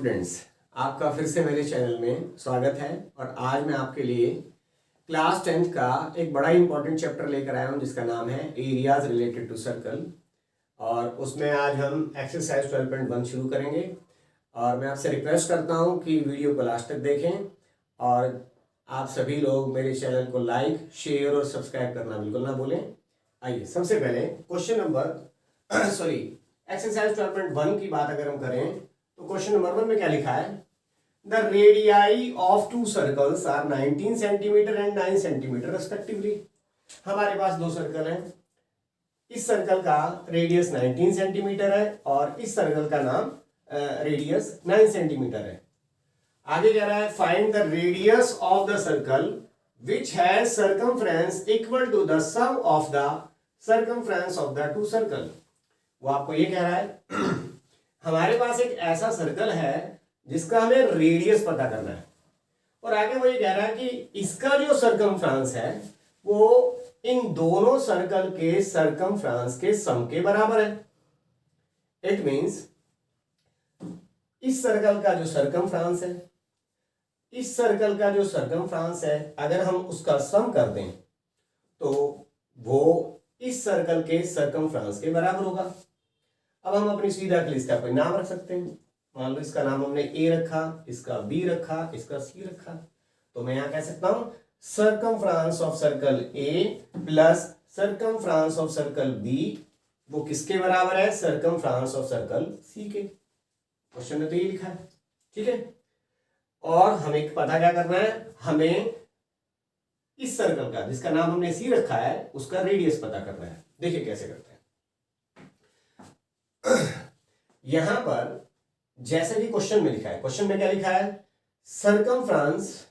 Students, आपका फिर से मेरे चैनल में स्वागत है। और आज मैं आपके लिए क्लास 10th का एक बड़ा इंपॉर्टेंट चैप्टर लेकर आया हूं जिसका नाम है एरियाज रिलेटेड टू सर्कल। और उसमें आज हम एक्सरसाइज 12.1 शुरू करेंगे। और मैं आपसे रिक्वेस्ट करता हूं कि वीडियो को लास्ट तक देखें और आप सभी लोग मेरे चैनल को लाइक, शेयर और सब्सक्राइब करना बिल्कुल ना भूलें। आइए सबसे पहले क्वेश्चन नंबर एक्सरसाइज 12.1 की बात अगर हम करें तो क्वेश्चन नंबर 1 में क्या लिखा है? The radii of two circles are 19 centimetre and 9 centimetre respectively. हमारे पास दो सर्कल हैं। इस सर्कल का रेडियस 19 सेंटीमीटर है और इस सर्कल का नाम रेडियस 9 सेंटीमीटर है। आगे कह रहा है find the radius of the circle which has circumference equal to the sum of the circumference of the two circle. वो आपको ये कह रहा है हमारे पास एक ऐसा सर्कल है जिसका हमें रेडियस पता करना है और आगे वो ये कह रहा है कि इसका जो सर्कमफ्रेंस है वो इन दोनों सर्कल के सर्कमफ्रेंस के सम के बराबर है। इट मींस इस सर्कल का जो सर्कमफ्रेंस है, इस सर्कल का जो सर्कमफ्रेंस है, अगर हम उसका सम कर दें तो वो इस सर्कल के सर्कमफ्रेंस के बराबर होगा। अब हम अपनी सुविधा के लिए इसका कोई नाम रख सकते हैं। मान लो इसका नाम हमने ए रखा, इसका बी रखा, इसका सी रखा, तो मैं यहां कह सकता हूं circumference of circle A plus circumference of circle B वो किसके बराबर है? सर्कमफ्रेंस ऑफ सर्कल सी के। क्वेश्चन में तो ये लिखा है, ठीक है। और हमें पता क्या करना है? हमें इस सर्कल का जिसका नाम हमने सी रखा है उसका रेडियस पता करना है। देखिए कैसे करते हैं। यहां पर जैसे कि क्वेश्चन में लिखा है, क्वेश्चन में क्या लिखा है? Circumference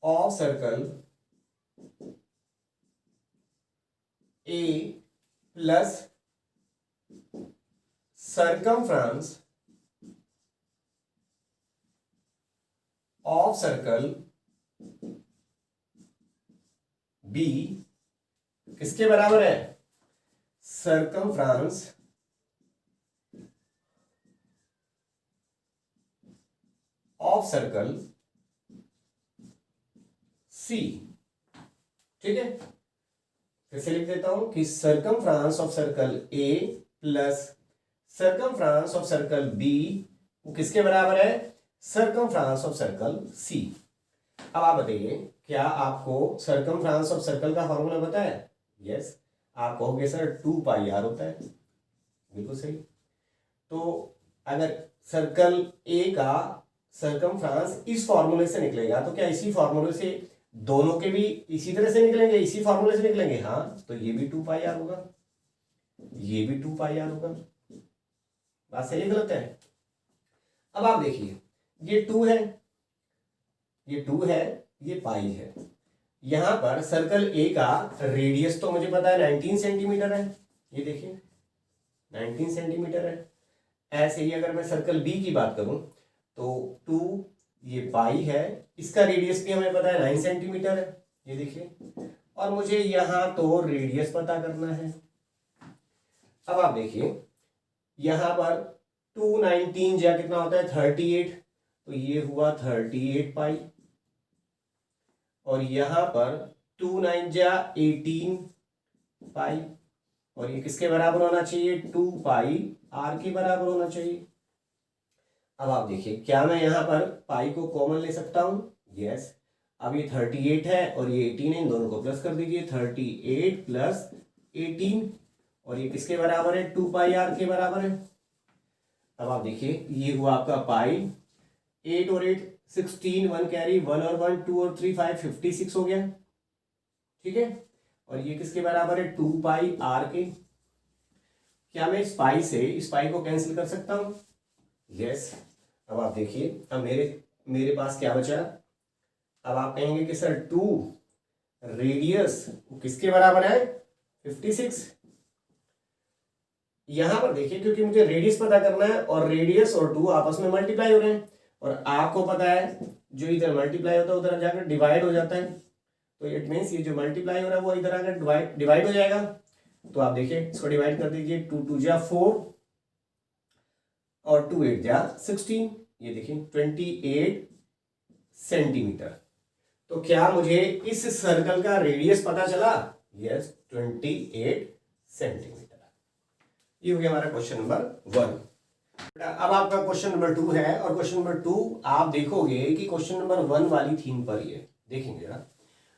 of circle A plus circumference of circle B किसके बराबर है? Circumference of circle C. ठीक है, फिर से लिख देता हूं कि circumference of circle A plus circumference of circle B वो किसके बराबर है? Circumference of circle C. अब आप बताइए, क्या आपको सर्कमफ्रेंस ऑफ सर्कल का फॉर्मूला पता है? यस, आप कहोगे सर 2 पाई आर होता है। बिल्कुल सही। तो अगर सर्कल ए का सर्कमफ्रेंस इस फॉर्मूले से निकलेगा तो क्या इसी फॉर्मूले से दोनों के भी इसी तरह से निकलेंगे, इसी फॉर्मूले से निकलेंगे? हाँ, तो ये भी 2 पाई आर होगा, ये भी 2 पाई आर होगा। बात सही गलत है? अब आप देखिए, ये 2 है, ये 2 है, ये पाई है। यहां पर सर्कल ए का रेडियस तो मुझे पता है 19 सेंटीमीटर है। ये देखिए 19 सेंटीमीटर है। ऐसे ही अगर मैं सर्कल बी की बात करूं तो 2 ये पाई है, इसका रेडियस भी हमें पता है 9 सेंटीमीटर है। ये देखिए, और मुझे यहां तो रेडियस पता करना है। अब आप देखिए यहां पर 2 19 जा कितना होता है? 38, तो ये हुआ 38 पाई। और यहां पर 2 9 जा 18 पाई, और ये किसके बराबर होना चाहिए? 2 पाई आर के बराबर होना चाहिए। अब आप देखिए, क्या मैं यहां पर पाई को कॉमन ले सकता हूं? यस। अब ये 38 है और ये 18 है, इन दोनों को प्लस कर दीजिए। 38 प्लस 18, और ये किसके बराबर है? 2 पाई आर के बराबर है। अब आप देखिए, ये हुआ आपका पाई। 8 और 8 16, 1 कैरी, 1 और 1 2 और 3 5 56 हो गया। ठीक है, और ये किसके बराबर है? 2 पाई आर के। क्या मैं इस पाई से इस पाई को कैंसिल कर सकता हूं? यस। अब आप देखिए, अब मेरे पास क्या बचा? अब आप कहेंगे कि सर 2 रेडियस किसके बराबर है? 56। यहां पर देखिए, क्योंकि मुझे रेडियस पता करना है और रेडियस और 2 आपस में मल्टीप्लाई हो रहे हैं, और आपको पता है जो इधर मल्टीप्लाई होता है उधर जाकर डिवाइड हो जाता है। तो इट मीन्स ये जो मल्टीप्लाई हो रहा है वो इधर आकर डिवाइड हो जाएगा। तो आप देखिए इसको डिवाइड कर दीजिए, 2 2 जा 4 और 2 8 जा 16, ये देखिए 28 सेंटीमीटर। तो क्या मुझे इस सर्कल का रेडियस पता चला? Yes, 28 centimetre. ये हो गया हमारा क्वेश्चन नंबर 1। अब आपका क्वेश्चन नंबर 2 है, और क्वेश्चन नंबर 2 आप देखोगे कि क्वेश्चन नंबर 1 वाली थीम पर ही है। देखेंगे ना,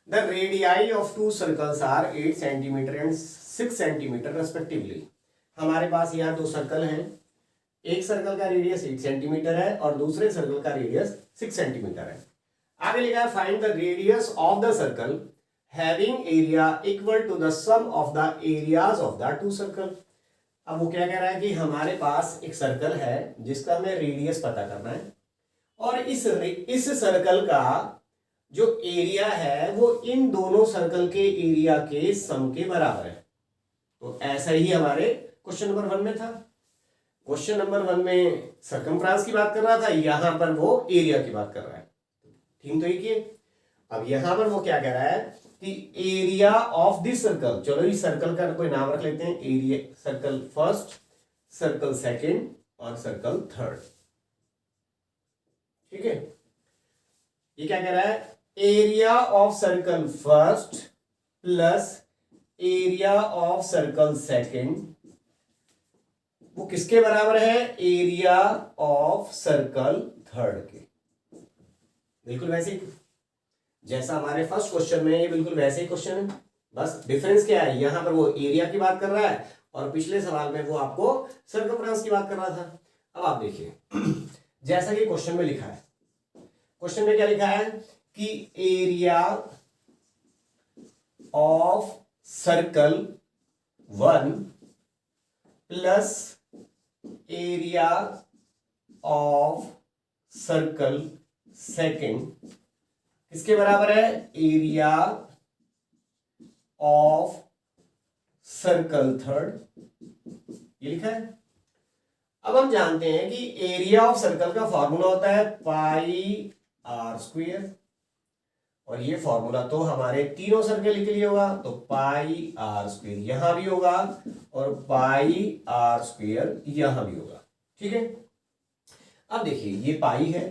the radii of 2 circles are 8 centimetre and 6 centimetre respectively. हमारे पास यहाँ 2 सर्कल हैं, एक सर्कल का रेडियस 8 सेंटीमीटर है और दूसरे सर्कल का रेडियस 6 सेंटीमीटर है। आगे लिखा है find the radius of the circle having area equal to the sum of the areas of the 2 circle. अब वो क्या कह रहा है कि हमारे पास एक सर्कल है जिसका हमें रेडियस पता करना है, और इस सर्कल का जो एरिया है वो इन दोनों सर्कल के एरिया के सम के बराबर है। तो ऐसा ही हमारे क्वेश्चन नंबर 1 में था। क्वेश्चन नंबर 1 में सर्कमफ्रेंस की बात कर रहा था, यहां पर वो एरिया की बात कर रहा है। ठीक तो ये अब यहां पर वो क्या कह रहा है कि एरिया ऑफ दिस सर्कल, चलो इस सर्कल का कोई नाम रख लेते हैं, area, circle first, circle second और सर्कल थर्ड। ठीक है, ये क्या कह रहा है, area of circle first plus area of circle second वो किसके बराबर है? एरिया ऑफ सर्कल थर्ड के। बिल्कुल वैसे ही जैसा हमारे फर्स्ट क्वेश्चन में, ये बिल्कुल वैसे ही क्वेश्चन है, बस डिफरेंस क्या है, यहां पर वो एरिया की बात कर रहा है और पिछले सवाल में वो आपको सर्कमफ्रेंस की बात कर रहा था। अब आप देखिए जैसा कि क्वेश्चन में लिखा है, क्वेश्चन में क्या लिखा है कि area of circle 1 plus area of circle second किसके बराबर है? एरिया ऑफ सर्कल थर्ड, ये लिखा है। अब हम जानते हैं कि एरिया ऑफ सर्कल का फॉर्मूला होता है पाई आर स्क्वायर, और ये फॉर्मूला तो हमारे तीनों सर्कल के लिए होगा, तो पाई आर स्क्वायर यहां भी होगा और पाई आर स्क्वायर यहां भी होगा। ठीक है, अब देखिए ये पाई है,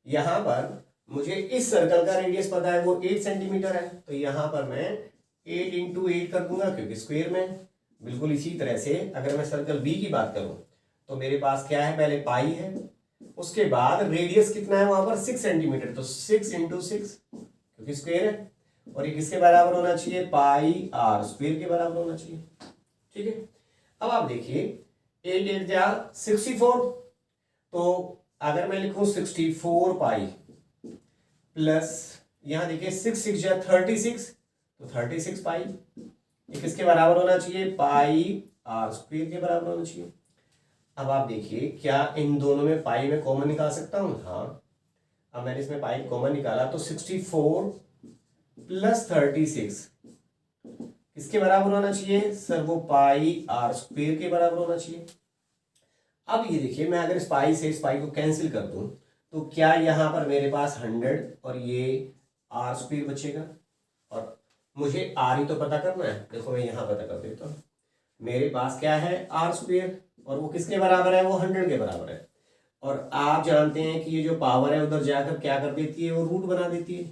यहां पर मुझे इस सर्कल का रेडियस पता है वो 8 सेंटीमीटर है, तो यहां पर मैं 8 इंटू 8 कर दूंगा क्योंकि स्क्वायर में। बिल्कुल इसी तरह से अगर मैं सर्कल बी की बात करूं तो मेरे पास क्या है, पहले पाई है, उसके बाद रेडियस कितना है वहां पर 6 सेंटीमीटर, तो 6 इंटू 6 क्योंकि स्क्वायर है, और ये किसके बराबर होना चाहिए? पाई आर स्क्वायर के बराबर होना चाहिए। ठीक है, अब आप देखिए 8 8 जा 64, तो अगर मैं लिखूं 64 पाई प्लस यहां देखिए 6 6 जा 36, तो 36 पाई, ये किसके बराबर होना चाहिए? पाई आर स्क्वायर के बराबर होना चाहिए। अब आप देखिए क्या इन दोनों में पाई में कॉमन निकाल सकता हूं? हाँ, अब मैंने इसमें पाई कॉमन निकाला तो 64 प्लस 36 किसके बराबर होना चाहिए सर? वो पाई आर स्क्वायर के बराबर होना चाहिए। अब ये देखिए मैं अगर इस पाई से इस पाई को कैंसिल कर दूं तो क्या यहां पर मेरे पास 100 और ये आर स्क्वायर बचेगा, और मुझे आर ही तो पता करना है। देखो मैं यहां पता कर देता हूं, मेरे पास क्या है? आर स्क्वायर, और वो किसके बराबर है? वो 100 के बराबर है। और आप जानते हैं कि ये जो पावर है उधर जाकर क्या कर देती है? वो रूट बना देती है।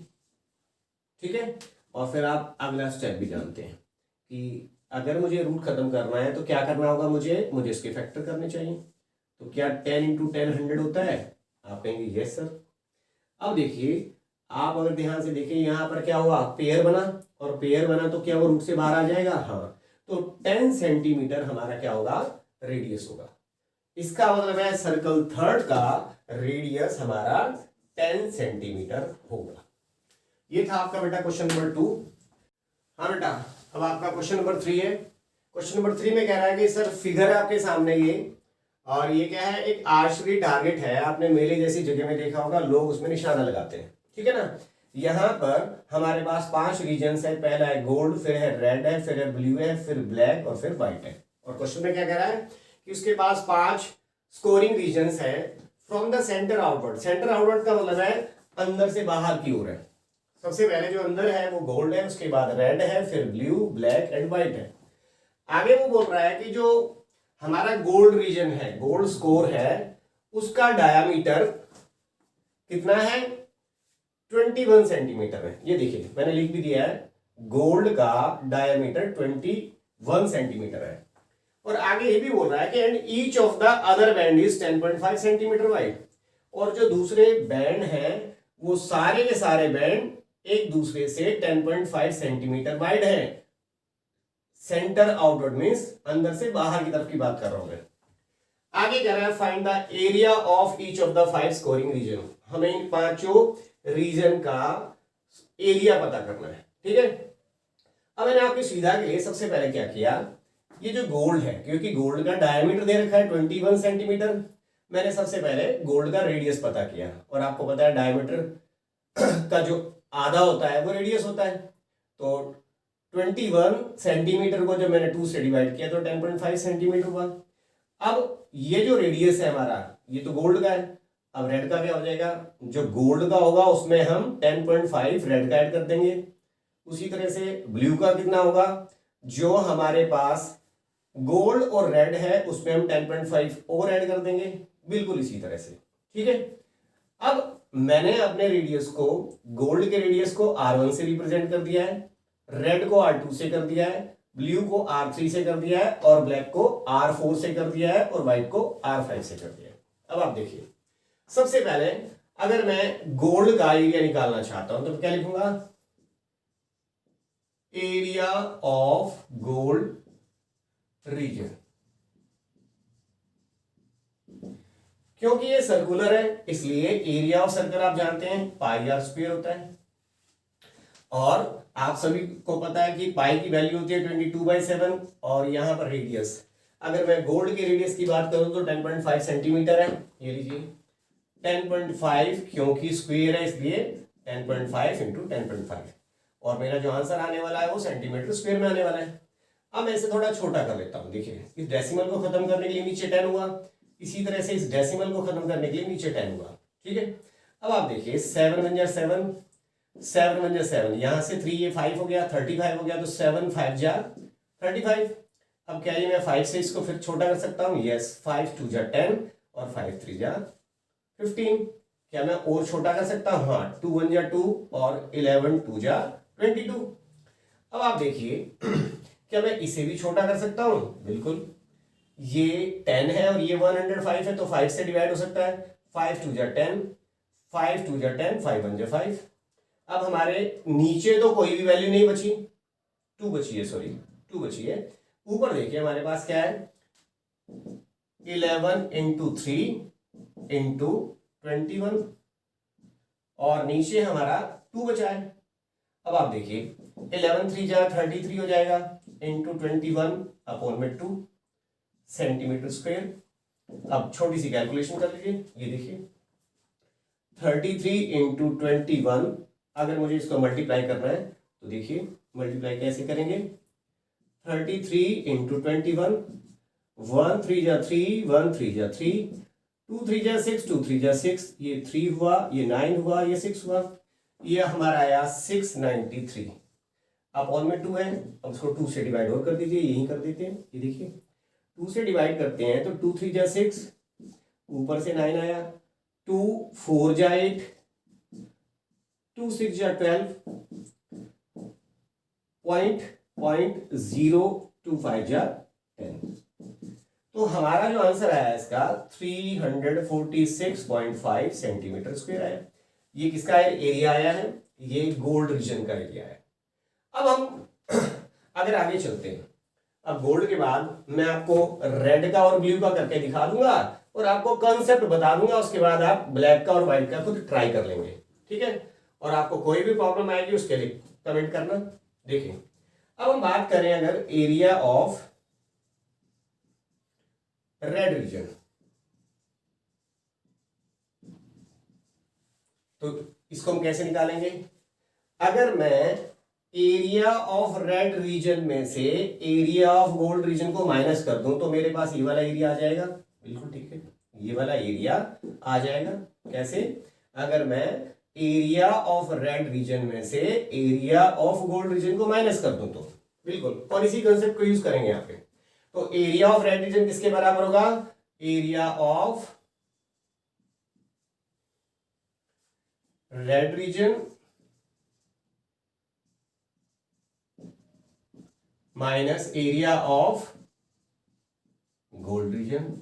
ठीक है, और फिर आप अगला स्टेप भी जानते हैं कि अगर मुझे रूट खत्म करना है तो क्या करना होगा? मुझे इसके फैक्टर करने चाहिए। तो क्या 10 इंटू 10 100 होता है? आप कहेंगे यस सर। अब देखिए आप अगर ध्यान से देखें यहाँ पर क्या हुआ? पेयर बना, और पेयर बना तो क्या वो रूट से बाहर आ जाएगा? हाँ, तो 10 सेंटीमीटर हमारा क्या होगा? रेडियस होगा। इसका मतलब है सर्कल थर्ड का रेडियस हमारा 10 सेंटीमीटर होगा। ये था आपका बेटा क्वेश्चन नंबर 2। हाँ बेटा, अब आपका क्वेश्चन नंबर 3 है। क्वेश्चन नंबर 3 में कह रहा है कि सर फिगर है आपके सामने ये, और ये क्या है? एक आर्चरी टारगेट है। आपने मेले जैसी जगह में देखा होगा, लोग उसमें निशाना लगाते हैं। ठीक है ना, यहाँ पर हमारे पास 5 रीजन्स है। पहला है गोल्ड, फिर है रेड है, फिर है ब्लू है, फिर ब्लैक और फिर व्हाइट है। और क्वेश्चन में क्या कह रहा है कि उसके पास 5 स्कोरिंग रीजन्स है from the centre outward. Centre outward का मतलब है अंदर से बाहर की ओर है। सबसे पहले जो अंदर है वो गोल्ड है, उसके बाद रेड है, फिर ब्लू, ब्लैक एंड व्हाइट है। आगे वो बोल रहा है कि जो हमारा गोल्ड रीजन है, गोल्ड स्कोर है, उसका डायामीटर कितना है, 21 सेंटीमीटर है। ये देखिए मैंने लिख भी दिया है, गोल्ड का डायामीटर 21 सेंटीमीटर है। और आगे ये भी बोल रहा है कि and each of the other band is 10.5 centimetre wide. और जो दूसरे बैंड हैं वो सारे के सारे बैंड एक दूसरे से 10.5 सेंटीमीटर वाइड है। सेंटर आउटवर्ड मींस अंदर से बाहर की तरफ की बात कर रहा हूं मैं। आगे कह रहा है find the area of each of the 5 scoring region. हमें इन पांचों रीजन का एरिया पता करना है, ठीक है। अब मैंने आपकी सुविधा के लिए सबसे पहले क्या किया, ये जो गोल्ड है, क्योंकि गोल्ड का डायमीटर दे रखा है 21 सेंटीमीटर, मैंने सबसे पहले गोल्ड का रेडियस पता किया। और आपको पता है डायमीटर का जो आधा होता है वो रेडियस होता है। तो 21 सेंटीमीटर को जब मैंने 2 से डिवाइड किया तो 10.5 सेंटीमीटर हुआ। अब ये जो रेडियस है हमारा, ये तो गोल्ड का है। अब रेड का क्या हो जाएगा, जो गोल्ड का होगा उसमें हम 10.5 रेड का ऐड कर देंगे। उसी तरह से ब्लू का कितना होगा, जो हमारे पास गोल्ड और रेड है उसमें हम 10.5 और ऐड कर देंगे, बिल्कुल इसी तरह से, ठीक है। अब मैंने अपने रेडियस को, गोल्ड के रेडियस को R1 से रिप्रेजेंट कर दिया है, रेड को R2 से कर दिया है, ब्लू को R3 से कर दिया है, और ब्लैक को R4 से कर दिया है, और व्हाइट को R5 से कर दिया है। अब आप देखिए, सबसे पहले अगर मैं गोल्ड का एरिया निकालना चाहता हूं तो क्या लिखूंगा, एरिया ऑफ गोल्ड रीजन। क्योंकि ये सर्कुलर है इसलिए एरिया ऑफ सर्कल आप जानते हैं पाई आर स्क्वायर होता है। और आप सभी को पता है कि पाई की वैल्यू होती है 22/7। और यहां पर रेडियस, अगर मैं गोल्ड के रेडियस की बात करूं तो 10.5 सेंटीमीटर है। ये लीजिए 10.5, क्योंकि स्क्वायर है इसलिए 10.5 इंटू 10.5। और मेरा जो आंसर आने वाला है वो सेंटीमीटर स्क्वायर में आने वाला है। अब मैं इसे थोड़ा छोटा कर लेता हूं। देखिए इस डेसिमल को खत्म करने के लिए नीचे 10 हुआ, इसी तरह से इस डेसिमल को खत्म करने के लिए नीचे 10 हुआ, ठीक है। अब आप देखिए 7 वन जा 7, 7 वन जा 7, यहां से 3 ये 5 हो गया, 35 हो गया, तो 7 5 जा 35। अब क्या ये मैं 5 से इसको फिर छोटा कर सकता हूँ, यस, 5 2 जा 10 और 5 3 जा 15। क्या मैं और छोटा कर सकता हूँ, हाँ, 2 1 जा 2 और 11 2 जा 22। अब आप देखिए क्या मैं इसे भी छोटा कर सकता हूं, बिल्कुल। ये 10 है और ये 105 है तो 5 से डिवाइड हो सकता है, 5 2 जा 10, 5 2 जा 10, 5 1 जा 5। अब हमारे नीचे तो कोई भी वैल्यू नहीं बची, 2 बची है, सॉरी 2 बची है। ऊपर देखिए हमारे पास क्या है, 11 इंटू 3 इंटू 21, और नीचे हमारा 2 बचा है। अब आप देखिए 11 3 जा 33 हो जाएगा, इंटू 21 अपॉन में 2 सेंटीमीटर स्क्वायर। अब छोटी सी कैलकुलेशन कर लीजिए, ये देखिए 33 इंटू 21, अगर मुझे इसको मल्टीप्लाई करना है तो देखिए मल्टीप्लाई कैसे करेंगे, 33 इंटू 21, 1 3 जा 3, 1 3 जा 3, 2 3 जा 6, 2 3 जा 6, ये 3 हुआ, ये 9 हुआ, ये 6 हुआ, ये हमारा आया 693। अपॉन में 2 है, अब उसको 2 से डिवाइड और कर दीजिए, यही कर देते हैं। ये देखिए 2 से डिवाइड करते हैं तो 2 3 जा 6, ऊपर से 9 आया, 2 4 जा 8, 2 6 जा 12, पॉइंट 025 जा 10। तो हमारा जो आंसर आया इसका 346.5 सेंटीमीटर स्क्वायर आया। ये किसका एरिया आया है, ये गोल्ड रीजन का एरिया है। अब हम अगर आगे चलते हैं, अब गोल्ड के बाद मैं आपको रेड का और ब्लू का करके दिखा दूंगा और आपको कंसेप्ट बता दूंगा, उसके बाद आप ब्लैक का और व्हाइट का खुद ट्राई कर लेंगे, ठीक है। और आपको कोई भी प्रॉब्लम आएगी उसके लिए कमेंट करना। देखिए अब हम बात करें अगर एरिया ऑफ रेड रीजन, तो इसको हम कैसे निकालेंगे, अगर मैं एरिया ऑफ रेड रीजन में से एरिया ऑफ गोल्ड रीजन को माइनस कर दूं तो मेरे पास ये वाला एरिया आ जाएगा, बिल्कुल ठीक है, ये वाला एरिया आ जाएगा। कैसे, अगर मैं एरिया ऑफ रेड रीजन में से एरिया ऑफ गोल्ड रीजन को माइनस कर दूं तो बिल्कुल, और इसी कंसेप्ट को यूज करेंगे यहाँ पे। तो एरिया ऑफ रेड रीजन किसके बराबर होगा? Area of red region minus area of gold reason.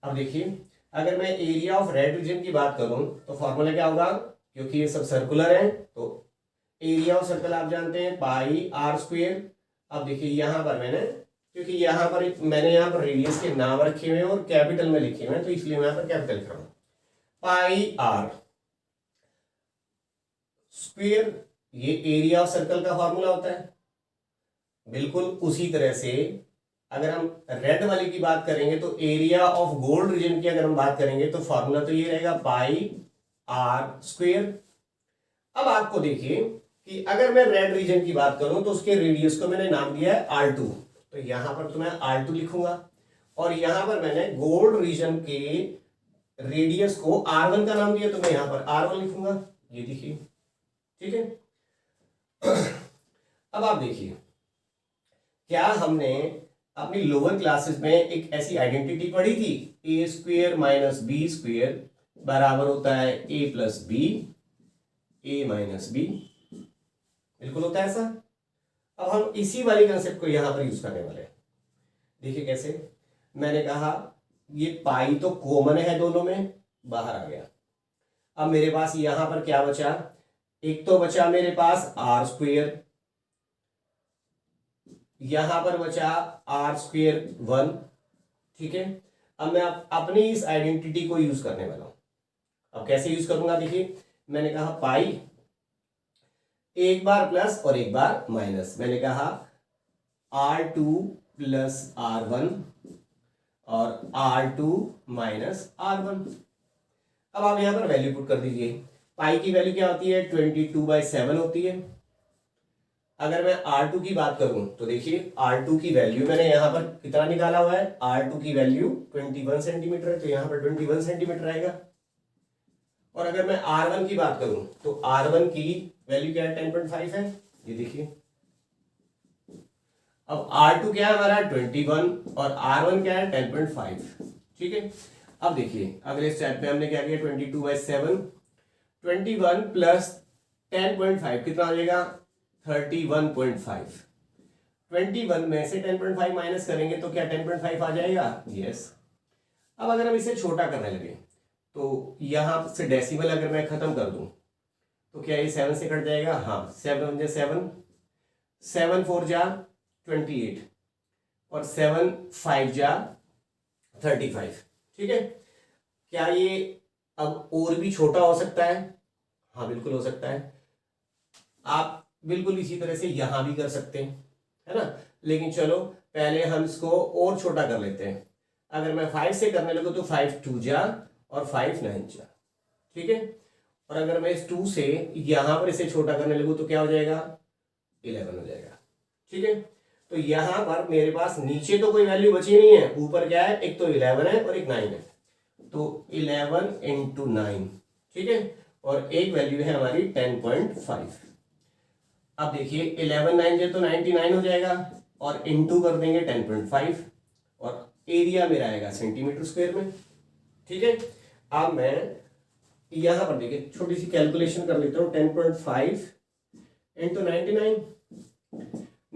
अब देखिए, अगर मैं एरिया ऑफ रेड रीजन की बात करूं तो फॉर्मूला क्या होगा? क्योंकि ये सब सर्कुलर है तो एरिया ऑफ सर्कल आप जानते हैं पाई आर स्क्वेयर। अब देखिए यहां पर क्योंकि यहां पर मैंने यहां पर रेडियस के नाम रखे हुए हैं और कैपिटल में लिखे हुए हैं, तो इसलिए मैं यहां पर कैपिटल लिख रहा हूं। पाई आर स्क्वेयर ये एरिया ऑफ सर्कल का फॉर्मूला होता है। बिल्कुल उसी तरह से अगर हम रेड वाले की बात करेंगे तो एरिया ऑफ गोल्ड रीजन की अगर हम बात करेंगे तो फॉर्मूला तो ये रहेगा पाई आर स्क्वेयर। अब आपको देखिए कि अगर मैं रेड रीजन की बात करूं तो उसके रेडियस को मैंने नाम दिया है R2, तो यहां पर तो मैं R2 लिखूंगा, और यहां पर मैंने गोल्ड रीजन के रेडियस को R1 का नाम दिया तो मैं यहां पर R1 लिखूंगा। ये देखिए, ठीक है। अब आप देखिए, क्या हमने अपनी लोअर क्लासेस में एक ऐसी आइडेंटिटी पढ़ी थी, ए स्क्वेयर माइनस बी स्क्वेयर बराबर होता है ए प्लस बी, ए माइनस बी, बिल्कुल होता है ऐसा। अब हम इसी वाली कंसेप्ट को यहां पर यूज करने वाले हैं। देखिए कैसे, मैंने कहा ये पाई तो कॉमन है दोनों में, बाहर आ गया। अब मेरे पास यहां पर क्या बचा? एक तो बचा मेरे पास आर स्क्वेयर, यहां पर बचा आर स्क्वेयर 1, ठीक है। अब मैं अपनी इस आइडेंटिटी को यूज करने वाला हूं। अब कैसे यूज करूंगा? देखिए, मैंने कहा पाई एक बार प्लस और एक बार माइनस, मैंने कहा R2 प्लस R1 और R2 माइनस R1। अब आप यहां पर वैल्यू पुट कर दीजिए। पाई की वैल्यू क्या होती है? 22/7 होती है। अगर मैं R2 की बात करूं तो देखिए R2 की वैल्यू मैंने यहां पर कितना निकाला हुआ है? R2 की वैल्यू 21 सेंटीमीटर है, तो यहां पर 21 सेंटीमीटर आएगा। और अगर मैं R1 की बात करूं तो R1 की वैल्यू क्या है? 10.5 है, ये देखिए। अब R2 क्या है हमारा? 21 और R1 क्या है? 10.5, ठीक है। अब देखिए अगले स्टेप में हमने क्या किया? 22/7, 21 प्लस 10.5 कितना आ जाएगा? 31.5। 21 में से 10.5 माइनस करेंगे तो क्या 10.5 आ जाएगा? यस। अब अगर हम इसे छोटा करने लगे तो यहां से डेसिमल अगर मैं खत्म कर दूं तो क्या ये 7 से कट जाएगा? हाँ, 7 × 7, 7 4 जा 28 और 7 5 जा 35, ठीक है। क्या ये अब और भी छोटा हो सकता है? हाँ बिल्कुल हो सकता है। आप बिल्कुल इसी तरह से यहां भी कर सकते हैं, है ना। लेकिन चलो पहले हम इसको और छोटा कर लेते हैं। अगर मैं 5 से करने लगूं तो 5 2 जा और 5 9 जा, ठीक है। और अगर मैं इस 2 से यहां पर इसे छोटा करने लगूं तो क्या हो जाएगा? 11 हो जाएगा, ठीक है। तो यहां पर मेरे पास नीचे तो कोई वैल्यू बची नहीं है, ऊपर क्या है? एक तो 11 है और एक 9 है, तो 11 × 9, ठीक है। और एक वैल्यू है हमारी 10.5। अब देखिए 11 9 जे तो 99 हो जाएगा और इंटू कर देंगे 10.5 और एरिया मेरा आएगा सेंटीमीटर स्क्वायर में, ठीक है। अब मैं यहां पर देखिए छोटी सी कैलकुलेशन कर लेता हूं। 10.5 × 99,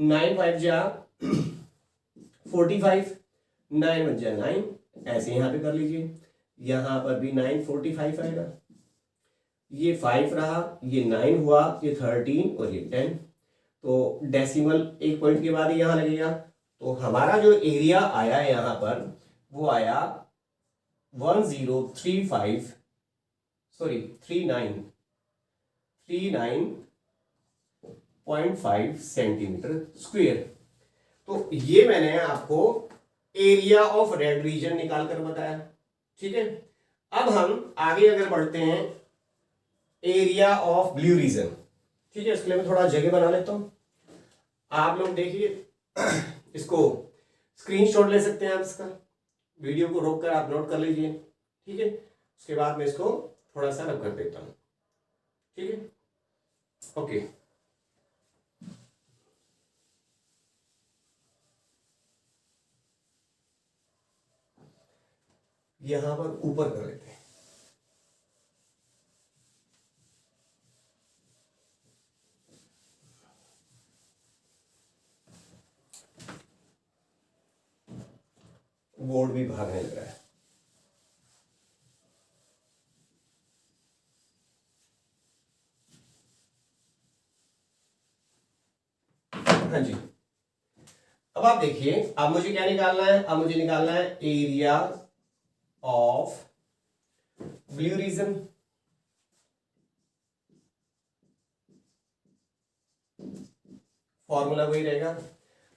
9 5 जा 45, 9 1 जा 9, ऐसे यहां पे कर लीजिए। यहां पर भी 9 45 आएगा, ये 5 रहा, ये 9 हुआ, ये 13 और ये 10। तो डेसिमल एक पॉइंट के बाद यहां लगेगा, तो हमारा जो एरिया आया है यहां पर वो आया 1035 सॉरी 39.5 सेंटीमीटर स्क्वायर। तो ये मैंने आपको एरिया ऑफ रेड रीजन निकाल कर बताया, ठीक है। अब हम आगे अगर बढ़ते हैं एरिया ऑफ ब्लू रीजन, ठीक है। इसके लिए मैं थोड़ा जगह बना लेता हूं। आप लोग देखिए इसको स्क्रीनशॉट ले सकते हैं आप, इसका वीडियो को रोक कर आप नोट कर लीजिए, ठीक है। उसके बाद मैं इसको थोड़ा सा रब कर देता हूँ, ठीक है। ओके, यहां पर ऊपर कर लेते हैं। बोर्ड भी भागने लग रहा है। हाँ जी, अब आप देखिए, अब मुझे क्या निकालना है, अब मुझे निकालना है area of blue region. Formula वही रहेगा।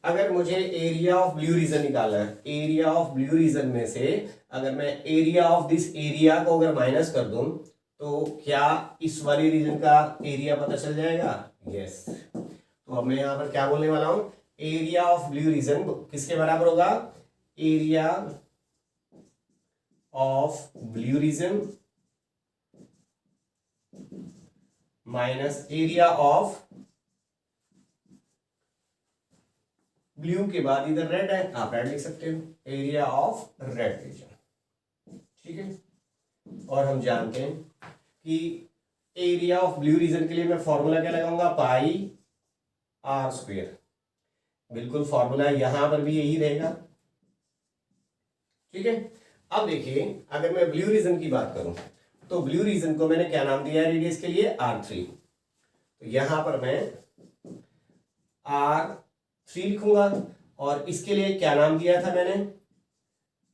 अगर मुझे एरिया ऑफ ब्लू रीजन निकालना है, एरिया ऑफ ब्लू रीजन में से अगर मैं एरिया ऑफ दिस एरिया को अगर माइनस कर दूं तो क्या इस वाली रीजन का एरिया पता चल जाएगा? यस। तो अब मैं यहां पर क्या बोलने वाला हूं, एरिया ऑफ ब्लू रीजन किसके बराबर होगा? Area of blue region minus area of blue के बाद इधर रेड है, आप रेड लिख सकते हो, एरिया ऑफ रेड रीजन, ठीक है। और हम जानते हैं कि एरिया ऑफ ब्लू रीजन के लिए मैं फॉर्मूला क्या लगाऊंगा? पाई आर स्क्वायर। बिल्कुल फॉर्मूला यहां पर भी यही रहेगा, ठीक है। अब देखिए, अगर मैं ब्लू रीजन की बात करूं तो ब्लू रीजन को मैंने क्या नाम दिया है रेडियस के लिए? R3। तो यहां पर मैं R3 लिखूंगा और इसके लिए क्या नाम दिया था मैंने?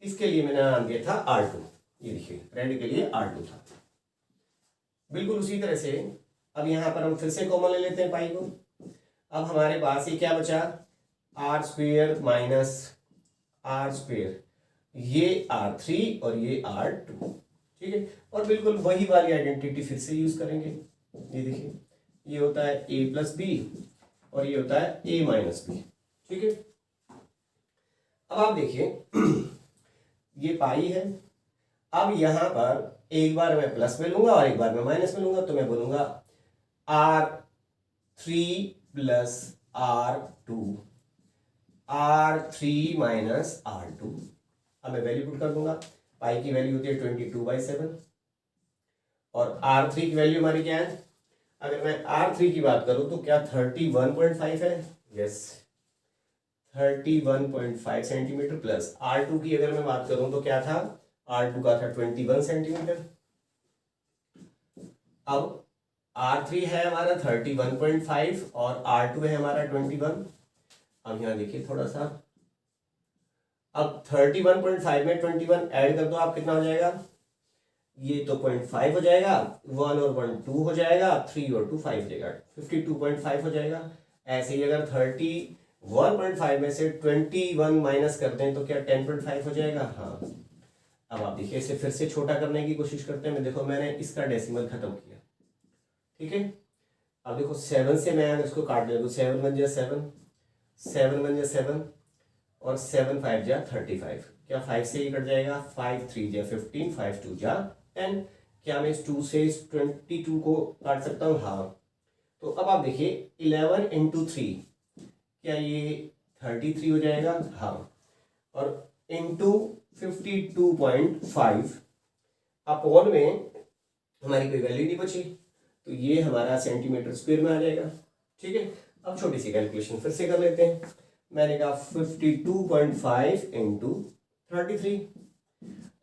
इसके लिए मैंने नाम दिया था R2। ये देखिए, रेड के लिए R2 था। बिल्कुल उसी तरह से अब यहां पर हम फिर से कॉमन ले लेते हैं पाई को। अब हमारे पास ये क्या बचा? R square minus R square, ये R3 और ये R2, ठीक है। और बिल्कुल वही वाली आइडेंटिटी फिर से यूज करेंगे। ये देखिए, ये होता है a प्लस बी और ये होता है a माइनस बी, ठीक है। अब आप देखिए, ये पाई है। अब यहां पर एक बार मैं प्लस में लूंगा और एक बार मैं माइनस में लूंगा, तो मैं बोलूंगा R3 plus R2, R3 minus R2। अब मैं वैल्यू पुट कर दूंगा। पाई की वैल्यू होती है 22/7 और R3 की वैल्यू हमारी क्या है? अगर मैं R3 की बात करूं तो क्या 31.5 है? यस, 31.5 सेंटीमीटर प्लस R2 की अगर मैं बात करूं तो क्या था? R2 का था 21 सेंटीमीटर। अब R3 है हमारा 31.5 और R2 है हमारा 21। अब यहां देखिए थोड़ा सा, अब 31.5 में 21 ऐड कर दो, आप कितना हो जाएगा? ये तो 0.5 हो जाएगा, 1 और 1 2 हो जाएगा, 3 और 2 5 हो जाएगा, 52.5 हो जाएगा। ऐसे ही अगर 31.5 में से 21 माइनस कर दें तो क्या 10.5 हो जाएगा? हाँ। अब आप देखिए, इसे फिर से छोटा करने की कोशिश करते हैं। देखो, मैंने इसका डेसिमल खत्म किया, ठीक है। अब देखो 7 से मैं इसको काट ले, 7 1 जा 7, 7 1 जा 7 और 7 5 जा 35। क्या 5 से ही कट जाएगा? 5 3 जा 15, 5 2 जा 10। क्या मैं इस 2 से इस 22 को काट सकता हूँ? हाँ। तो अब आप देखिए, 11 इंटू 3, क्या ये 33 हो जाएगा? हाँ। और इंटू 52.5 अपॉन में हमारी कोई वैल्यू नहीं बची, तो ये हमारा सेंटीमीटर स्क्वायर में आ जाएगा, ठीक है। अब छोटी सी कैलकुलेशन फिर से कर लेते हैं। मैंने कहा 52.5 इंटू 33,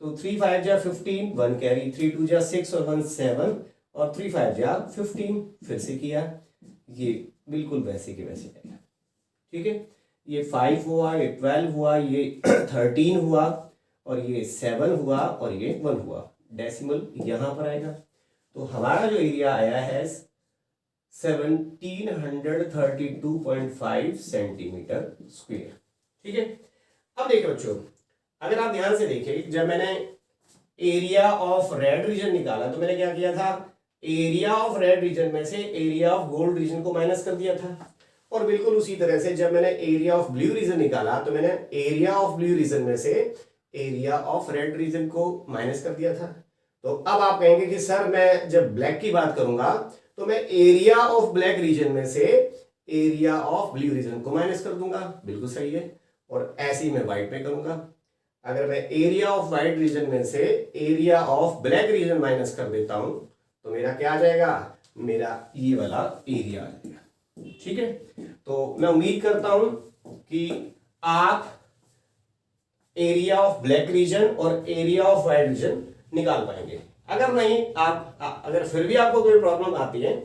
तो 3 5 जा 15, 1 कैरी, 3 2 जा 6 और 1 7 और 3 5 जा 15। फिर से किया, ये बिल्कुल वैसे के वैसे आएगा, ठीक है। ये 5 हुआ, ये 12 हुआ, ये 13 हुआ और ये 7 हुआ और ये 1 हुआ। डेसिमल यहां पर आएगा। तो हमारा जो एरिया आया है 1732.5 सेंटीमीटर स्क्वायर, ठीक है। अब देखिए बच्चों, अगर आप ध्यान से देखिए, जब मैंने एरिया ऑफ रेड रीजन निकाला तो मैंने क्या किया था? एरिया ऑफ रेड रीजन में से एरिया ऑफ गोल्ड रीजन को माइनस कर दिया था। और बिल्कुल उसी तरह से जब मैंने एरिया ऑफ ब्लू रीजन निकाला तो मैंने एरिया ऑफ ब्लू रीजन में से एरिया ऑफ रेड रीजन को माइनस कर दिया था। तो अब आप कहेंगे कि सर मैं जब ब्लैक की बात करूंगा तो मैं एरिया ऑफ ब्लैक रीजन में से एरिया ऑफ ब्लू रीजन को माइनस कर दूंगा, बिल्कुल सही है। और ऐसे ही मैं व्हाइट में करूंगा, अगर मैं एरिया ऑफ व्हाइट रीजन में से area of black reason minus कर देता हूं तो मेरा क्या आ जाएगा, मेरा ये वाला एरिया आ जाएगा। ठीक है, तो मैं उम्मीद करता हूं कि आप एरिया ऑफ ब्लैक रीजन और एरिया ऑफ व्हाइट रीजन निकाल पाएंगे। अगर नहीं, अगर फिर भी आपको कोई प्रॉब्लम आती है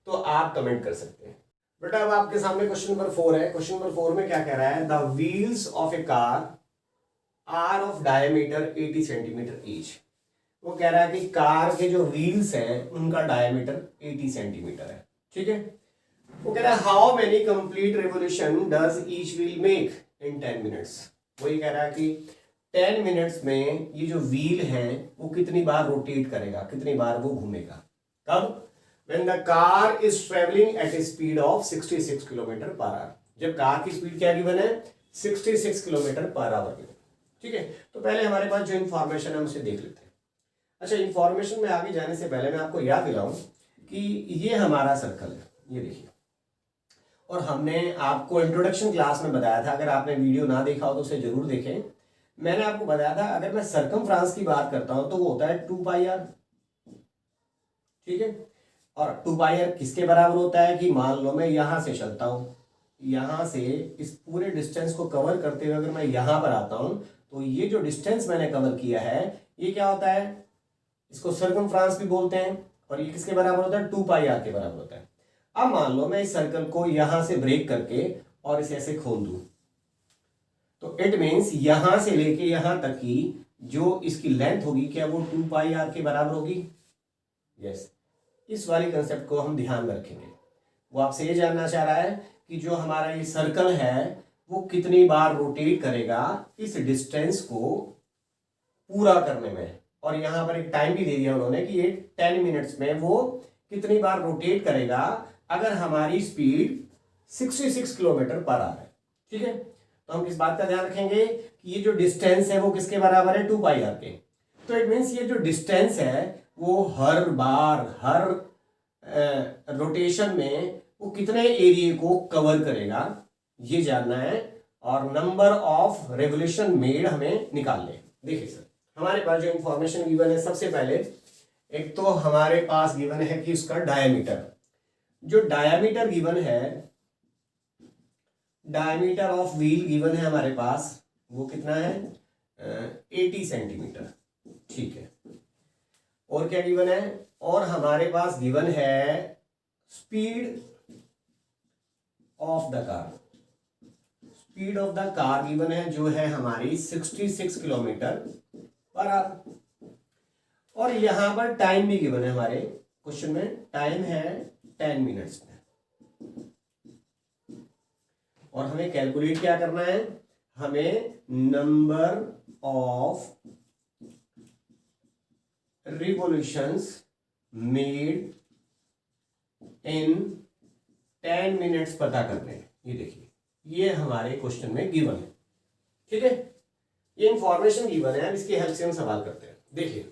तो आप कमेंट कर सकते हैं। बेटा अब आपके सामने क्वेश्चन नंबर 4 है। क्वेश्चन नंबर 4 में क्या कह रहा है, the wheels of a car are of diameter 80 centimetre each. वो कह रहा है कि कार के जो व्हील्स हैं उनका डायमीटर 80 सेंटीमीटर है। ठीक है, वो कह रहा है how many complete revolution does each wheel make in 10 minutes. वो ये कह रहा है कि 10 मिनट्स में ये जो व्हील है वो कितनी बार रोटेट करेगा, कितनी बार वो घूमेगा। कब? When the car is traveling at a speed of 66 kilometre per hour. जब कार की स्पीड क्या गिवन है, 66 किलोमीटर पर आवर गिवन। ठीक है, तो पहले हमारे पास जो इंफॉर्मेशन है उसे देख लेते हैं। अच्छा, इंफॉर्मेशन में आगे जाने से पहले मैं आपको याद दिलाऊं कि ये हमारा सर्कल है, ये देखिए। और हमने आपको इंट्रोडक्शन क्लास में बताया था, अगर आपने वीडियो ना देखा हो तो उसे जरूर देखें। मैंने आपको बताया था अगर मैं सरकमफ्रांस की बात करता हूं तो वो होता है 2 पाई आर। ठीक है, और 2 पाई आर किसके बराबर होता है कि मान लो मैं यहां से चलता हूं, यहां से इस पूरे डिस्टेंस को कवर करते हुए अगर मैं यहां पर आता हूं तो ये जो डिस्टेंस मैंने कवर किया है ये क्या होता है, इसको सरकमफ्रांस भी बोलते हैं। और ये किसके बराबर होता है, 2 पाई आर के बराबर होता है। अब मान लो मैं इस सर्कल को यहां से ब्रेक करके और इसे ऐसे खोल दूं तो इट मीन्स यहां से लेके यहां तक की जो इसकी लेंथ होगी क्या वो 2 पाई आर के बराबर होगी। यस, इस वाली कंसेप्ट को हम ध्यान में रखेंगे। वो आपसे ये जानना चाह रहा है कि जो हमारा ये सर्कल है वो कितनी बार रोटेट करेगा इस डिस्टेंस को पूरा करने में। और यहां पर एक टाइम भी दे दिया उन्होंने कि ये 10 मिनट्स में वो कितनी बार रोटेट करेगा अगर हमारी स्पीड 66 किलोमीटर पर आवर है। ठीक है, तो हम किस बात का ध्यान रखेंगे कि ये जो डिस्टेंस है वो किसके बराबर है, 2 पाई आर के। तो इट मीन्स ये जो डिस्टेंस है वो हर बार हर रोटेशन में वो कितने एरिया को कवर करेगा ये जानना है। और नंबर ऑफ रेवोल्यूशन मेड हमें निकालने। देखिए सर, हमारे पास जो इंफॉर्मेशन गिवन है, सबसे पहले एक तो हमारे पास गिवन है कि उसका डायमीटर, जो डायमीटर गिवन है, डायमीटर ऑफ व्हील गिवन है हमारे पास, वो कितना है 80 सेंटीमीटर। ठीक है, और क्या गिवन है, और हमारे पास गिवन है speed of the car. Speed of the car given है जो है हमारी 66 किलोमीटर पर आवर। और यहां पर टाइम भी गिवन है हमारे क्वेश्चन में, टाइम है 10 मिनट्स में। और हमें कैलकुलेट क्या करना है, हमें number of revolutions made in 10 minutes पता करने हैं। ये देखिए, ये हमारे क्वेश्चन में गिवन है। ठीक है, ये इंफॉर्मेशन गिवन है, अब इसकी हेल्प से हम सवाल करते हैं। देखिए,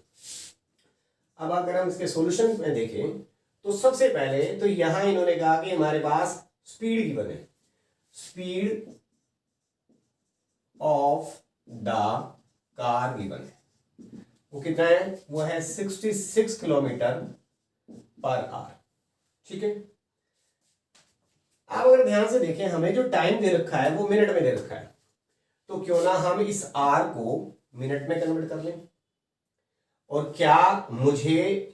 अब अगर हम इसके सॉल्यूशन में देखें तो सबसे पहले तो यहां इन्होंने कहा कि हमारे पास स्पीड गिवन है, speed of the car given है, वो कितना है, वो है 66 किलोमीटर पर आवर। ठीक है, आप अगर ध्यान से देखें हमें जो टाइम दे रखा है वो मिनट में दे रखा है, तो क्यों ना हम इस आर को मिनट में कन्वर्ट कर लें। और क्या मुझे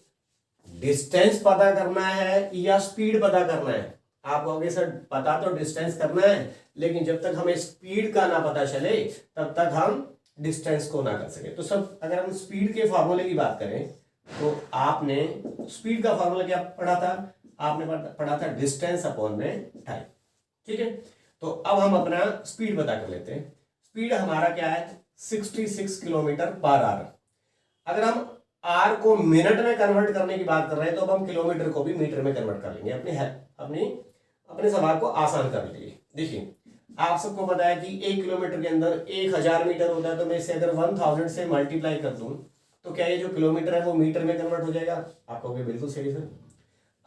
डिस्टेंस पता करना है या स्पीड पता करना है? आप कहोगे सर पता तो डिस्टेंस करना है, लेकिन जब तक हमें स्पीड का ना पता चले तब तक हम डिस्टेंस को ना कर सके। तो सब अगर हम स्पीड के फॉर्मूले की बात करें तो आपने स्पीड का फॉर्मूला क्या पढ़ा था, आपने पढ़ा था डिस्टेंस अपॉन में टाइम। ठीक है, तो अब हम अपना स्पीड पता कर लेते हैं। स्पीड हमारा क्या है 66 किलोमीटर पर आवर। अगर हम आर को मिनट में कन्वर्ट करने की बात कर रहे हैं तो अब हम किलोमीटर को भी मीटर में कन्वर्ट कर लेंगे अपने सवाल को आसान करने के लिए। देखिए, आप सबको पता है कि 1 किलोमीटर के अंदर 1000 मीटर होता है, तो मैं इसे अगर 1000 से मल्टीप्लाई कर दूं तो क्या ये जो किलोमीटर है वो मीटर में कन्वर्ट हो जाएगा? आप कहोगे बिल्कुल सही सर।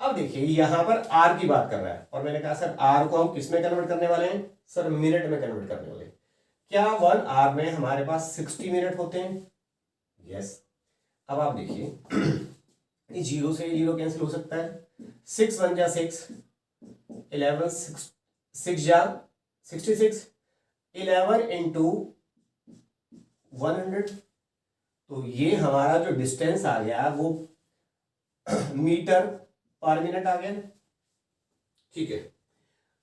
अब देखिए यहाँ पर आर की बात कर रहा है और मैंने कहा सर आर को हम किस में कन्वर्ट करने वाले हैं? सर मिनट में कन्वर्ट करने वाले हैं। क्या 1 आवर में हमारे पास 60 मिनट होते हैं? यस। अब आप देखिए जीरो से जीरो कैंसिल हो सकता है, 6 1 जा 6, 11 6 जा 66, 11 इंटू 100, तो ये हमारा जो डिस्टेंस आ गया वो मीटर पर मिनट आ गया। ठीक है,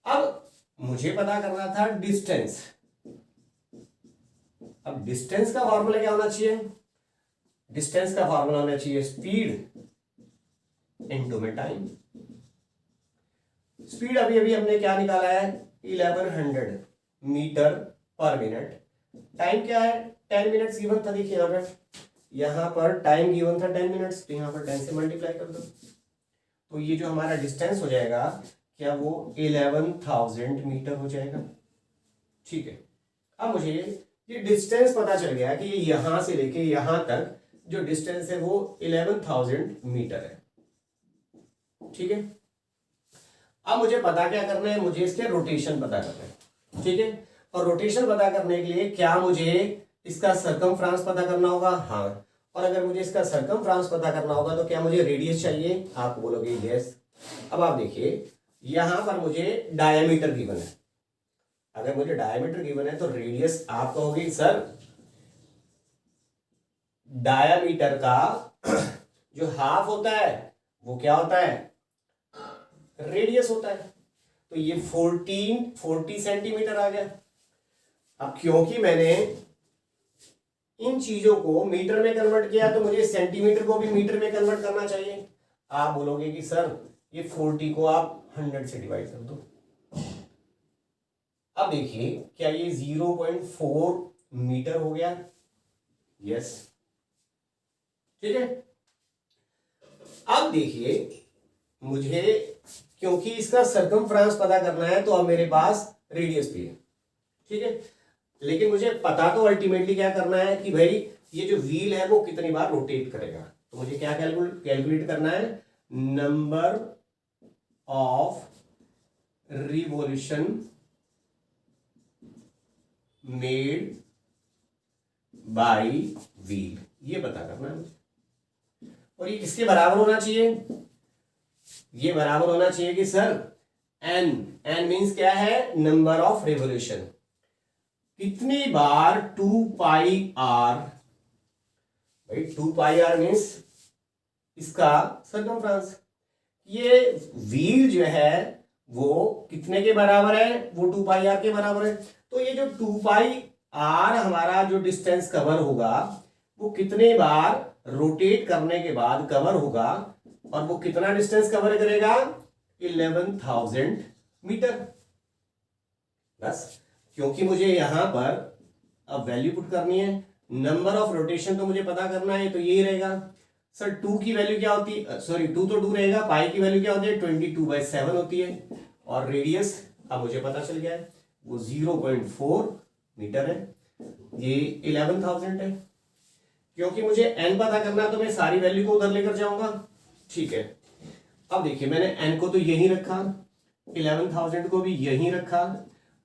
अब मुझे पता करना था डिस्टेंस। अब डिस्टेंस का फॉर्मूला क्या होना चाहिए? डिस्टेंस का फॉर्मूला होना चाहिए स्पीड इनटू में टाइम। स्पीड अभी अभी हमने क्या निकाला है? 1100 मीटर पर मिनट। टाइम क्या है? 10 मिनट्स गिवन था। देखिए यहां पर टाइम गिवन था 10 मिनट्स, तो यहां पर 10 से मल्टीप्लाई कर दो, तो ये जो हमारा डिस्टेंस हो जाएगा क्या वो 11,000 मीटर हो जाएगा। ठीक है, अब मुझे ये डिस्टेंस पता चल गया कि यहां से लेके यहां तक जो डिस्टेंस है वो 11,000 मीटर है। ठीक है, अब मुझे पता क्या करना है? मुझे इसके रोटेशन पता करना है। ठीक है, और रोटेशन पता करने के लिए क्या मुझे इसका सरकमफ्रांस पता करना होगा? हाँ। और अगर मुझे इसका सरकमफ्रांस पता करना होगा तो क्या मुझे रेडियस चाहिए? आप बोलोगे यस। अब आप देखिए यहां पर मुझे डायमीटर गिवन है। अगर मुझे डायमीटर गिवन है तो रेडियस आप कहोगे सर डायमीटर का जो हाफ होता है वो क्या होता है? रेडियस होता है। तो ये 40 सेंटीमीटर आ गया। अब क्योंकि मैंने इन चीजों को मीटर में कन्वर्ट किया तो मुझे सेंटीमीटर को भी मीटर में कन्वर्ट करना चाहिए। आप बोलोगे कि सर ये 40 को आप 100 से डिवाइड कर दो। अब देखिए क्या ये 0.4 मीटर हो गया? यस। ठीक है, अब देखिए मुझे क्योंकि इसका सरकमफ्रांस पता करना है तो अब मेरे पास रेडियस भी है। ठीक है, लेकिन मुझे पता तो अल्टीमेटली क्या करना है कि भाई ये जो व्हील है वो कितनी बार रोटेट करेगा। तो मुझे क्या कैलकुलेट करना है? Number of revolution made by wheel, ये पता करना है मुझे। और ये किसके बराबर होना चाहिए? ये बराबर होना चाहिए कि सर n मीन्स क्या है? Number of revolution. कितनी बार 2 पाई आर, भाई 2 पाई आर मीन्स इसका सरकमफ्रांस। ये व्हील जो है वो कितने के बराबर है? वो 2 पाई आर के बराबर है। तो ये जो 2 पाई आर हमारा जो डिस्टेंस कवर होगा वो कितने बार रोटेट करने के बाद कवर होगा, और वो कितना डिस्टेंस कवर करेगा? 11,000 मीटर। बस क्योंकि मुझे यहां पर अब वैल्यू पुट करनी है, नंबर ऑफ रोटेशन तो मुझे पता करना है, तो यही रहेगा। सर 2 की वैल्यू क्या होती है? सॉरी 2 तो 2 रहेगा, पाई की वैल्यू क्या होती है? 22/7 होती है। और रेडियस अब मुझे पता चल गया है वो 0.4 मीटर है, ये 11,000 है। क्योंकि मुझे n पता करना है तो मैं सारी वैल्यू को उधर लेकर जाऊंगा। ठीक है, अब देखिए मैंने n को तो यही रखा, 11,000 को भी यही रखा,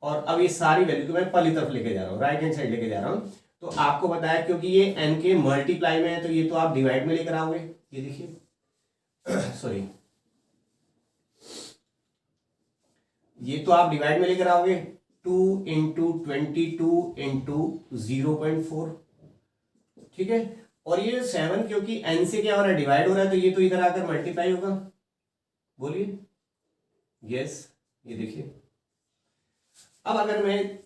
और अब ये सारी वैल्यू को मैं पहली तरफ लेके जा रहा हूँ, राइट हैंड साइड लेके जा रहा हूँ। तो आपको बताया क्योंकि ये n के मल्टीप्लाई में है तो ये तो आप डिवाइड में लेकर आओगे। ये देखिए सॉरी ये तो आप डिवाइड में लेकर आओगे, 2 इंटू 22 इंटू 0.4। ठीक है, और ये 7 क्योंकि n से क्या हो रहा है? डिवाइड हो रहा है, तो ये तो इधर आकर मल्टीप्लाई होगा। बोलिए यस। ये देखिए अब अगर मैं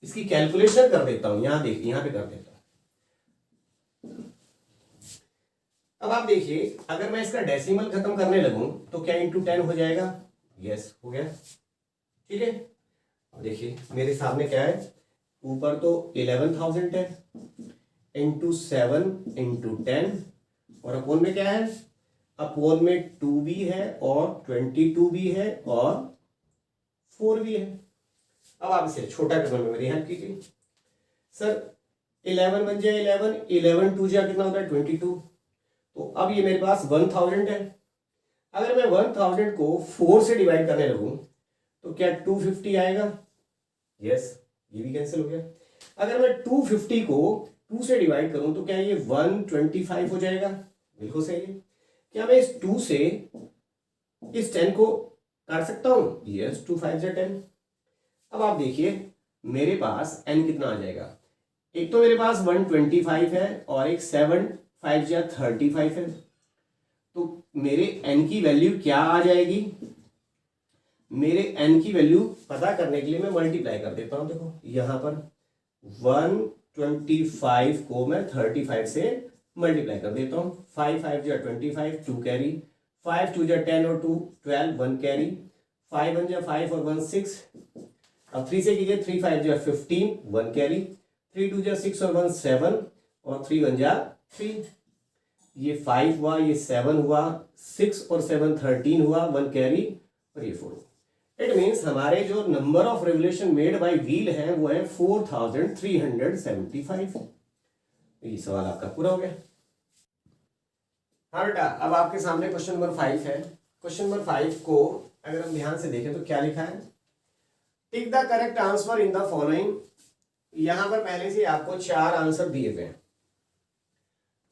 इसकी कैलकुलेशन कर देता हूं, यहां देखिए यहां पे कर देता हूं। अब आप देखिए अगर मैं इसका डेसिमल खत्म करने लगूं तो क्या इंटू 10 हो जाएगा? यस हो गया। ठीक है, अब देखिए मेरे सामने क्या है? ऊपर तो 11,000 है, इंटू 7 इंटू 10, और अपोन में क्या है? अपोन में 2 भी है और 22 भी है और 4 भी है। अब आप इसे छोटा करने में मेरी हेल्प कीजिए। सर 11 बन जाए 11, 11 टू जा कितना होता है 22। तो अब ये मेरे पास 1000 है। अगर मैं 1000 को 4 से डिवाइड करने लगूं तो क्या 250 आएगा? यस, ये भी कैंसिल हो गया। अगर मैं 250 को 2 से डिवाइड करूं तो क्या ये 125 हो जाएगा? बिल्कुल सही है। क्या मैं इस 2 से इस 10 को काट सकता हूं? यस, 2 5 जा 10। अब आप देखिए मेरे पास n कितना आ जाएगा। एक तो मेरे पास 125 है और एक 7 5 जा 35 है। तो मेरे n की वैल्यू क्या आ जाएगी? मेरे n की वैल्यू पता करने के लिए मैं मल्टीप्लाई कर देता हूं। देखो यहां पर 125 को मैं 35 से मल्टीप्लाई कर देता हूं। 5 5 जा 25, 2 कैरी, 5 2 जा 10 और 2 12, 1 कैरी, 5 1 जा 5 और 1 6। अब 3 से कीजिए, 3 5 जा 15, 1 कैरी, 3 2 जा 6 और 1 7 और 3 1 जा 3। ये 5 हुआ, ये 7 हुआ, 6 और 7 13 हुआ, 1 कैरी और ये 4। इट मीन्स हमारे जो number of revolution made by wheel है वो है 4375। ये सवाल आपका पूरा हो गया। हाँ बेटा, अब आपके सामने क्वेश्चन नंबर 5 है। क्वेश्चन नंबर 5 को अगर हम ध्यान से देखें तो क्या लिखा है? Tick the correct answer in the following. यहां पर पहले से आपको 4 आंसर दिए हुए हैं।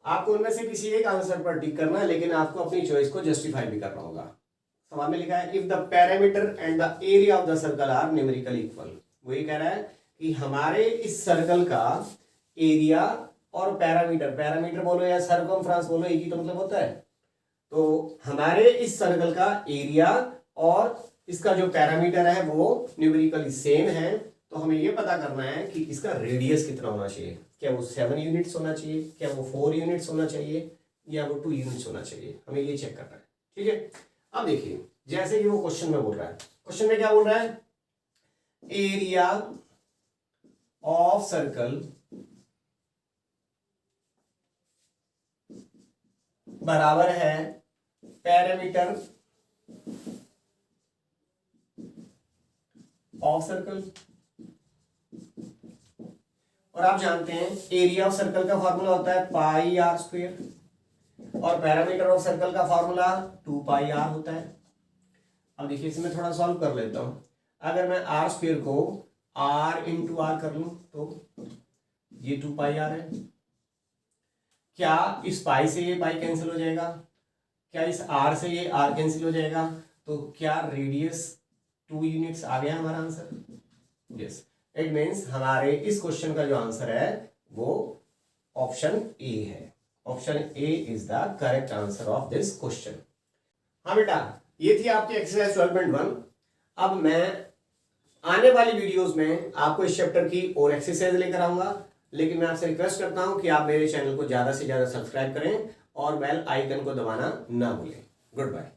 आपको उनमें से किसी एक आंसर पर टिक करना है, लेकिन आपको अपनी चॉइस को जस्टिफाई भी करना होगा। सवाल में लिखा है if the perimeter and the area of the circle are numerically equal. वो ये कह रहा है कि हमारे इस सर्कल का एरिया और पैरामीटर, पैरामीटर बोलो या सर्कमफ्रेंस बोलो, एक ही तो मतलब होता है। तो हमारे इस सर्कल का एरिया और इसका जो पैरामीटर है वो न्यूमेरिकली सेम है। तो हमें ये पता करना है कि इसका रेडियस कितना होना चाहिए। क्या वो 7 यूनिट्स होना चाहिए, क्या वो 4 यूनिट्स होना चाहिए, या वो 2 यूनिट्स होना चाहिए? हमें ये चेक करना है। ठीक है, अब देखिए जैसे कि वो क्वेश्चन में बोल रहा है। क्वेश्चन में क्या बोल रहा है? एरिया ऑफ सर्कल बराबर है पैरामीटर ऑफ सर्कल। और आप जानते हैं एरिया ऑफ सर्कल का फॉर्मूला होता है पाई आर स्क्वायर और पैरामीटर ऑफ सर्कल का फॉर्मूला 2 पाई आर होता है। अब देखिए इसमें थोड़ा सॉल्व कर लेता हूं। अगर मैं आर स्क्वायर को आर इंटू आर कर लूं तो ये 2 पाई आर है। क्या इस पाई से ये पाई कैंसिल हो जाएगा? क्या इस आर से ये आर कैंसिल हो जाएगा? तो क्या रेडियस 2 यूनिट्स आ गया हमारा आंसर? यस, इट मीन्स हमारे इस क्वेश्चन का जो आंसर है वो ऑप्शन ए है। Option A is the correct answer of this question. हाँ बेटा, ये थी आपकी एक्सरसाइज 12.1। अब मैं आने वाली वीडियोस में आपको इस चैप्टर की और एक्सरसाइज लेकर आऊंगा, लेकिन मैं आपसे रिक्वेस्ट करता हूं कि आप मेरे चैनल को ज्यादा से ज्यादा सब्सक्राइब करें और बेल आइकन को दबाना ना भूलें। Good bye.